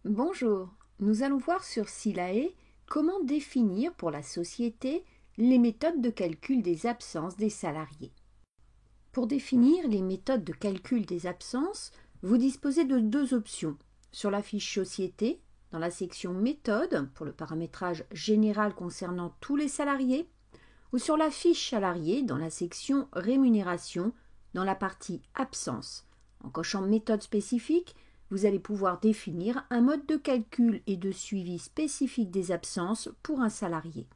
Bonjour, nous allons voir sur Silae comment définir pour la société les méthodes de calcul des absences des salariés. Pour définir les méthodes de calcul des absences, vous disposez de deux options. Sur la fiche Société, dans la section Méthode, pour le paramétrage général concernant tous les salariés, ou sur la fiche Salarié, dans la section Rémunération, dans la partie Absence. En cochant Méthode spécifique, vous allez pouvoir définir un mode de calcul et de suivi spécifique des absences pour un salarié.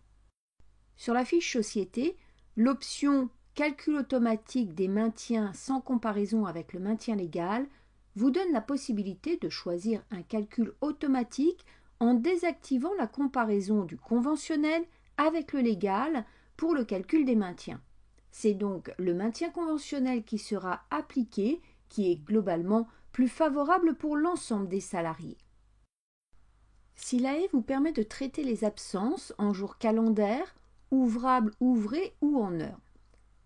Sur la fiche Société, l'option Calcul automatique des maintiens sans comparaison avec le maintien légal vous donne la possibilité de choisir un calcul automatique en désactivant la comparaison du conventionnel avec le légal pour le calcul des maintiens. C'est donc le maintien conventionnel qui sera appliqué, qui est globalement plus favorable pour l'ensemble des salariés. Silae vous permet de traiter les absences en jours calendaires, ouvrables, ouvrés ou en heures.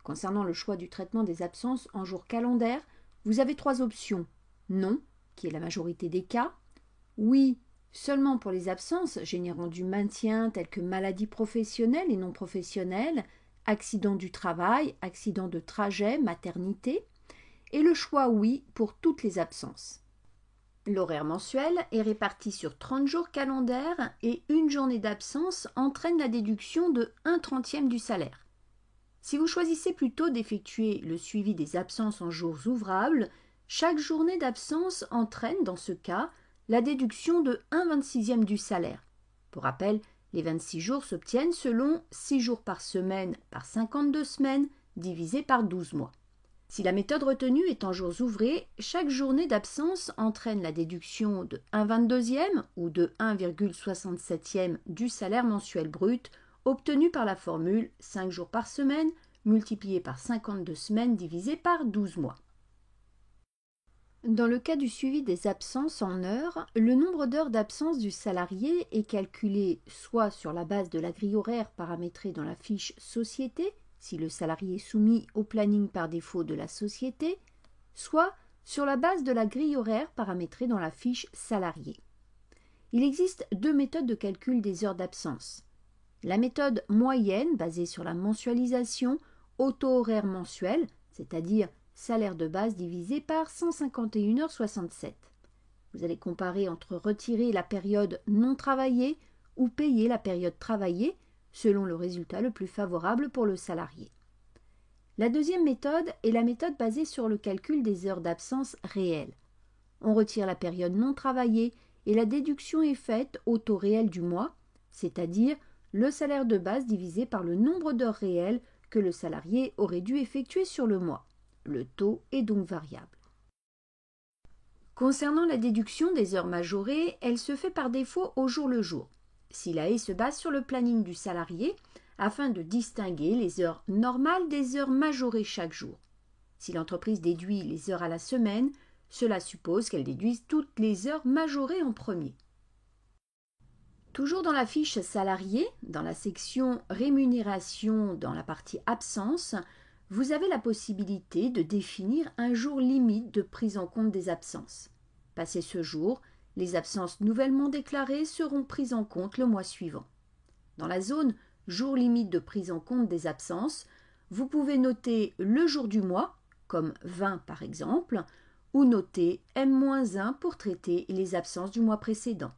Concernant le choix du traitement des absences en jours calendaires, vous avez trois options. Non, qui est la majorité des cas. Oui, seulement pour les absences générant du maintien telles que maladies professionnelles et non professionnelles, accident du travail, accident de trajet, maternité. Et le choix oui pour toutes les absences. L'horaire mensuel est réparti sur 30 jours calendaires et une journée d'absence entraîne la déduction de 1/30 du salaire. Si vous choisissez plutôt d'effectuer le suivi des absences en jours ouvrables, chaque journée d'absence entraîne dans ce cas la déduction de 1/26 du salaire. Pour rappel, les 26 jours s'obtiennent selon 6 jours par semaine par 52 semaines divisé par 12 mois. Si la méthode retenue est en jours ouvrés, chaque journée d'absence entraîne la déduction de 1/22 ou de 1,67 du salaire mensuel brut obtenu par la formule 5 jours par semaine multiplié par 52 semaines divisé par 12 mois. Dans le cas du suivi des absences en heures, le nombre d'heures d'absence du salarié est calculé soit sur la base de la grille horaire paramétrée dans la fiche Société, si le salarié est soumis au planning par défaut de la société, soit sur la base de la grille horaire paramétrée dans la fiche Salarié. Il existe deux méthodes de calcul des heures d'absence. La méthode moyenne, basée sur la mensualisation, auto-horaire mensuel, c'est-à-dire salaire de base divisé par 151,67 h. Vous allez comparer entre retirer la période non travaillée ou payer la période travaillée, selon le résultat le plus favorable pour le salarié. La deuxième méthode est la méthode basée sur le calcul des heures d'absence réelles. On retire la période non travaillée et la déduction est faite au taux réel du mois, c'est-à-dire le salaire de base divisé par le nombre d'heures réelles que le salarié aurait dû effectuer sur le mois. Le taux est donc variable. Concernant la déduction des heures majorées, elle se fait par défaut au jour le jour. Silae se base sur le planning du salarié afin de distinguer les heures normales des heures majorées chaque jour. Si l'entreprise déduit les heures à la semaine, cela suppose qu'elle déduise toutes les heures majorées en premier. Toujours dans la fiche salarié, dans la section rémunération dans la partie absence, vous avez la possibilité de définir un jour limite de prise en compte des absences. Passé ce jour, les absences nouvellement déclarées seront prises en compte le mois suivant. Dans la zone jour limite de prise en compte des absences, vous pouvez noter le jour du mois, comme 20 par exemple, ou noter M-1 pour traiter les absences du mois précédent.